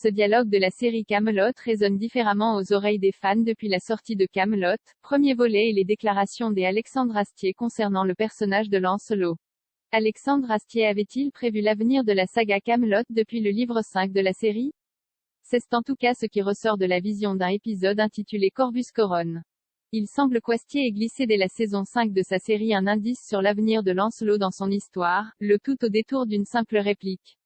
Ce dialogue de la série Kaamelott résonne différemment aux oreilles des fans depuis la sortie de Kaamelott, premier volet et les déclarations d'Alexandre Astier concernant le personnage de Lancelot. Alexandre Astier avait-il prévu l'avenir de la saga Kaamelott depuis le livre 5 de la série? C'est en tout cas ce qui ressort de la vision d'un épisode intitulé Corvus Coron. Il semble qu'Astier ait glissé dès la saison 5 de sa série un indice sur l'avenir de Lancelot dans son histoire, le tout au détour d'une simple réplique.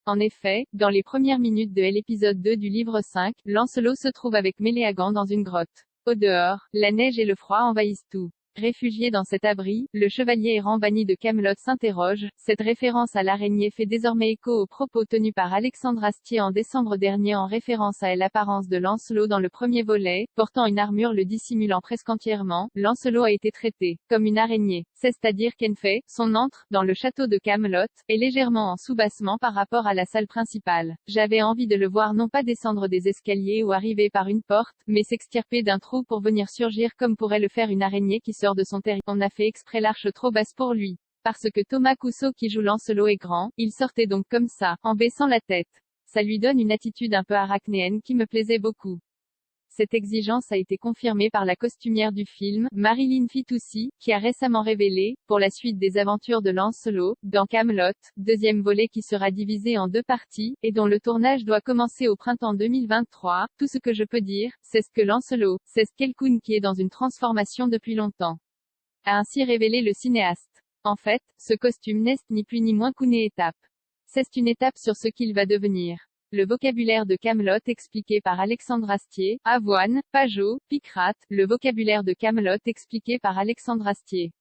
En effet, dans les premières minutes de l'épisode 2 du livre 5, Lancelot se trouve avec Méléagant dans une grotte. Au dehors, la neige et le froid envahissent tout. Réfugié dans cet abri, le chevalier errant banni de Kaamelott s'interroge. Cette référence à l'araignée fait désormais écho aux propos tenus par Alexandre Astier en décembre dernier en référence à l'apparence de Lancelot dans le premier volet, portant une armure le dissimulant presque entièrement. Lancelot a été traité comme une araignée. C'est-à-dire qu'en fait, son antre, dans le château de Kaamelott, est légèrement en soubassement par rapport à la salle principale. J'avais envie de le voir non pas descendre des escaliers ou arriver par une porte, mais s'extirper d'un trou pour venir surgir comme pourrait le faire une araignée qui sort de son terrier. On a fait exprès l'arche trop basse pour lui. Parce que Thomas Cousseau qui joue Lancelot est grand, il sortait donc comme ça, en baissant la tête. Ça lui donne une attitude un peu arachnéenne qui me plaisait beaucoup. Cette exigence a été confirmée par la costumière du film, Marilyn Fitoussi, qui a récemment révélé, pour la suite des aventures de Lancelot, dans Kaamelott, deuxième volet qui sera divisé en 2 parties, et dont le tournage doit commencer au printemps 2023, tout ce que je peux dire, c'est ce que Lancelot, c'est ce quelqu'un qui est dans une transformation depuis longtemps. A ainsi révélé le cinéaste. En fait, ce costume n'est ni plus ni moins qu'une étape. C'est une étape sur ce qu'il va devenir. Le vocabulaire de Kaamelott expliqué par Alexandre Astier, avoine, pajot, picrate, le vocabulaire de Kaamelott expliqué par Alexandre Astier.